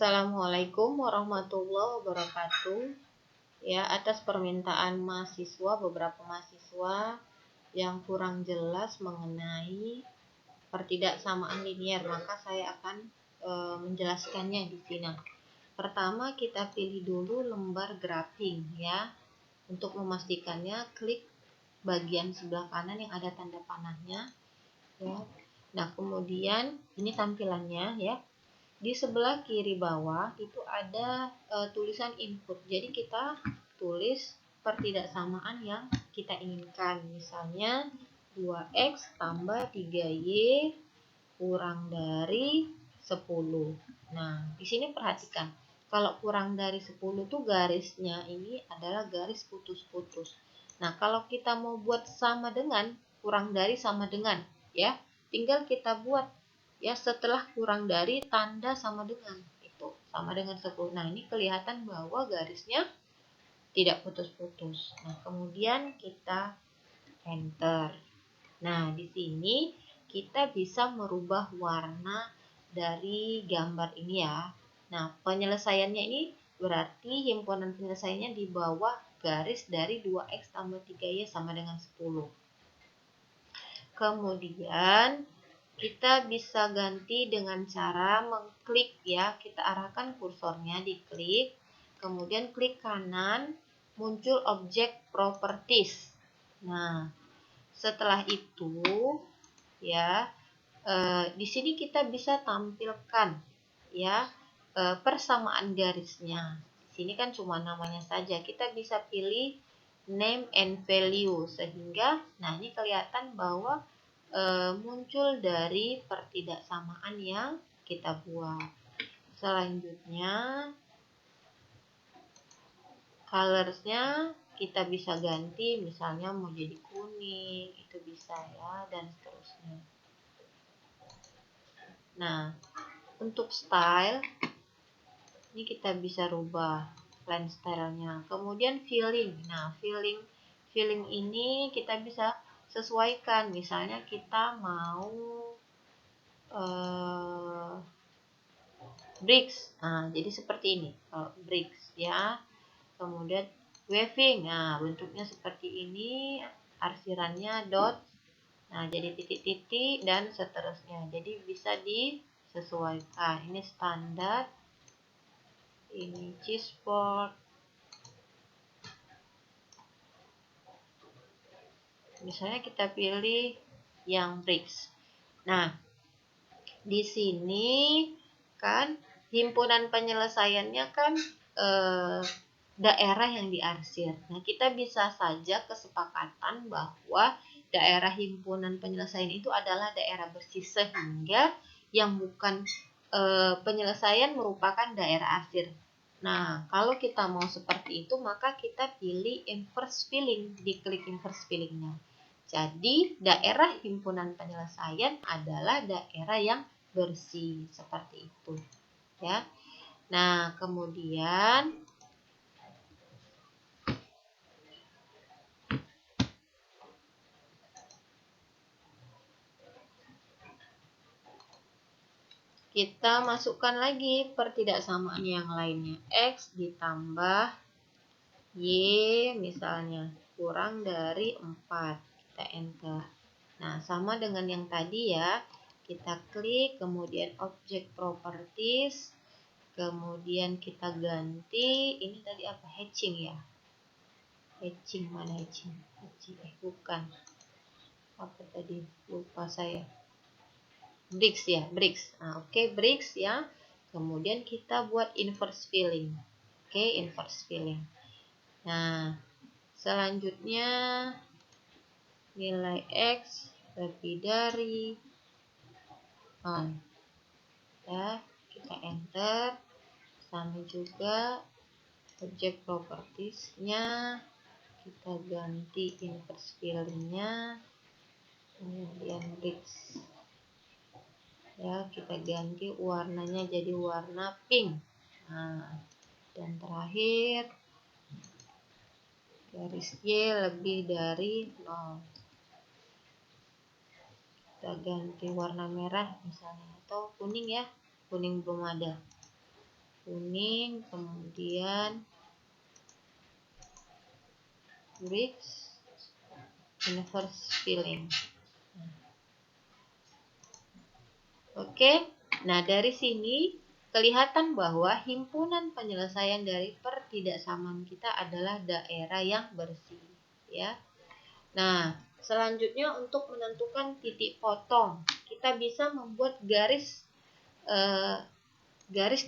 Assalamualaikum warahmatullahi wabarakatuh. Ya, atas permintaan beberapa mahasiswa yang kurang jelas mengenai pertidaksamaan linier, maka saya akan menjelaskannya di sini. Pertama, kita pilih dulu lembar graphing ya. Untuk memastikannya, klik bagian sebelah kanan yang ada tanda panahnya ya. Nah, kemudian ini tampilannya ya. Di sebelah kiri bawah itu ada tulisan input. Jadi kita tulis pertidaksamaan yang kita inginkan. Misalnya 2x tambah 3y kurang dari 10. Nah, di sini perhatikan. Kalau kurang dari 10 tuh garisnya ini adalah garis putus-putus. Nah, kalau kita mau buat sama dengan, kurang dari sama dengan, ya, tinggal kita buat ya setelah kurang dari tanda sama dengan itu sama dengan 10. Nah, ini kelihatan bahwa garisnya tidak putus-putus. Nah, kemudian kita enter. Nah, di sini kita bisa merubah warna dari gambar ini ya. Nah, penyelesaiannya ini berarti himpunan penyelesaiannya di bawah garis dari 2x tambah 3y sama dengan 10. Kemudian kita bisa ganti dengan cara mengklik ya, kita arahkan kursornya, diklik, kemudian klik kanan, muncul objek properties. Nah, setelah itu ya, di sini kita bisa tampilkan ya persamaan garisnya. Di sini kan cuma namanya saja, kita bisa pilih name and value sehingga, nah ini kelihatan bahwa muncul dari pertidaksamaan yang kita buat. Selanjutnya colorsnya kita bisa ganti, misalnya mau jadi kuning itu bisa ya, dan seterusnya. Nah, untuk style ini kita bisa rubah line stylenya. Kemudian filling. Nah, filling ini kita bisa sesuaikan, misalnya kita mau bricks. Nah, jadi seperti ini kalau bricks ya. Kemudian waving. Nah, bentuknya seperti ini, arsirannya dot. Nah, jadi titik-titik dan seterusnya. Jadi bisa disesuaikan. Ini standar. Ini chessboard. Misalnya kita pilih yang bricks. Nah, di sini kan himpunan penyelesaiannya kan daerah yang diarsir. Nah, kita bisa saja kesepakatan bahwa daerah himpunan penyelesaian itu adalah daerah bersih, sehingga yang bukan penyelesaian merupakan daerah arsir. Nah, kalau kita mau seperti itu, maka kita pilih inverse filling, diklik inverse fillingnya. Jadi, daerah himpunan penyelesaian adalah daerah yang bersih, seperti itu. Ya. Nah, kemudian kita masukkan lagi pertidaksamaan yang lainnya. X ditambah Y misalnya kurang dari 4. Kita enter. Nah, sama dengan yang tadi ya. Kita klik, kemudian object properties, kemudian kita ganti, ini tadi apa? Hatching ya. Hatching, mana hatching? Bukan. Apa tadi? Lupa saya. Bricks ya, bricks. Nah, oke, bricks ya. Kemudian kita buat inverse filling. Oke, inverse filling. Nah, selanjutnya nilai X lebih dari 0. Ya, kita enter. Sama juga object properties-nya kita ganti inverse filling-nya, kemudian bricks. Ya, kita ganti warnanya jadi warna pink. Nah, dan terakhir garis Y lebih dari 0. Kita ganti warna merah misalnya, atau kuning ya, kuning belum ada. kuning, kemudian rich inverse filling. Oke, nah dari sini kelihatan bahwa himpunan penyelesaian dari pertidaksamaan kita adalah daerah yang bersih, ya. Nah, selanjutnya untuk menentukan titik potong, kita bisa membuat garis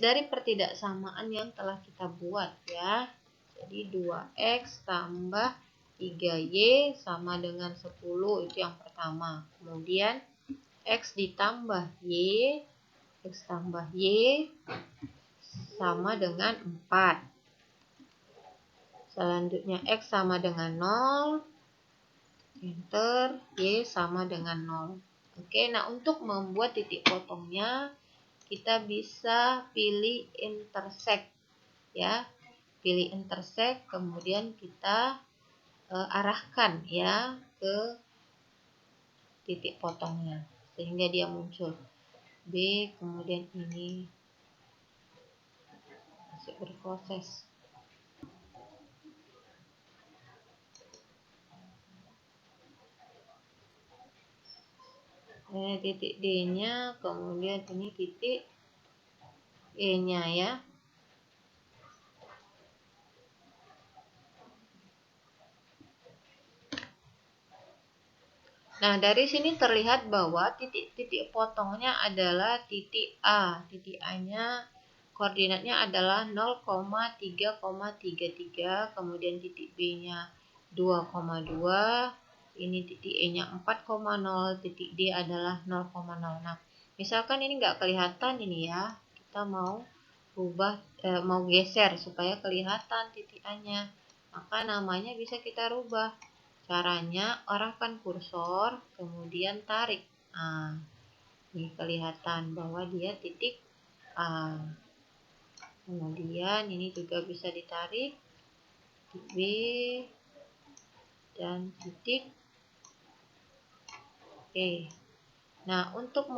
dari pertidaksamaan yang telah kita buat, ya. Jadi 2x tambah 3y sama dengan 10, itu yang pertama. Kemudian X ditambah Y sama dengan 4. Selanjutnya X sama dengan 0, enter, Y sama dengan 0. Oke, nah untuk membuat titik potongnya, kita bisa pilih intersect, ya. Pilih intersect, kemudian kita arahkan, ya, ke titik potongnya, sehingga dia muncul. B, kemudian ini masih berproses. Ini titik D-nya, kemudian ini titik E-nya, ya. Nah, dari sini terlihat bahwa titik-titik potongnya adalah titik A. Titik A-nya koordinatnya adalah 0,3,33, kemudian titik B-nya 2,2, ini titik E-nya 4,0, titik D adalah 0,0. Nah, misalkan ini nggak kelihatan ini, ya. Kita mau mau geser supaya kelihatan titik A-nya. Maka namanya bisa kita rubah. Caranya, arahkan kursor, kemudian tarik. Nah, ini kelihatan bahwa dia titik A. Kemudian ini juga bisa ditarik, titik B, dan titik E. Nah, untuk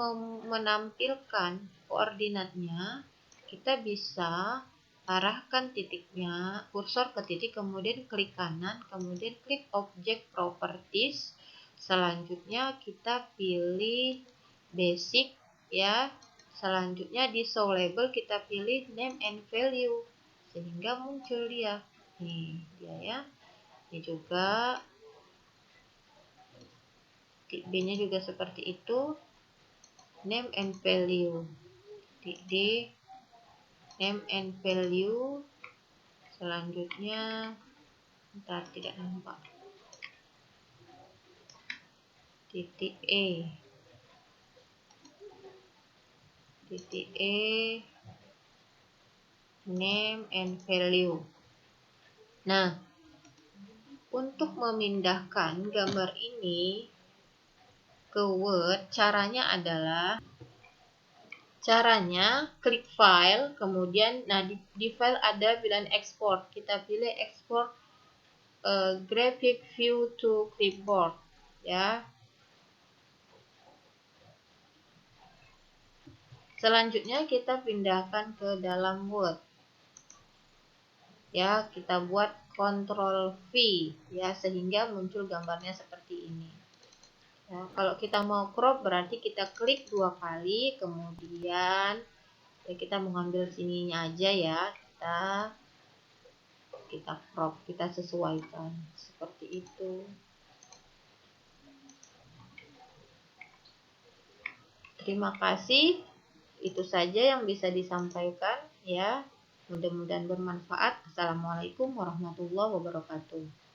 menampilkan koordinatnya, kita bisa arahkan titiknya, kursor ke titik, kemudian klik kanan, kemudian klik Object Properties. Selanjutnya kita pilih Basic, ya. Selanjutnya di Show Label kita pilih Name and Value, sehingga muncul dia. Nih, dia, ya. Ini juga titik B-nya juga seperti itu. Name and Value. Titik D, Name and Value. Selanjutnya, bentar, tidak nampak. Titik E. Titik E, Name and Value. Nah, untuk memindahkan gambar ini ke Word, caranya adalah klik file, kemudian di file ada pilihan export. Kita pilih export graphic view to clipboard, ya. Selanjutnya kita pindahkan ke dalam Word. Ya, kita buat Ctrl V, ya, sehingga muncul gambarnya seperti ini. Ya, kalau kita mau crop berarti kita klik 2 kali, kemudian ya kita mengambil sininya aja, ya. Kita crop, kita sesuaikan seperti itu. Terima kasih. Itu saja yang bisa disampaikan, ya. Mudah-mudahan bermanfaat. Assalamualaikum warahmatullahi wabarakatuh.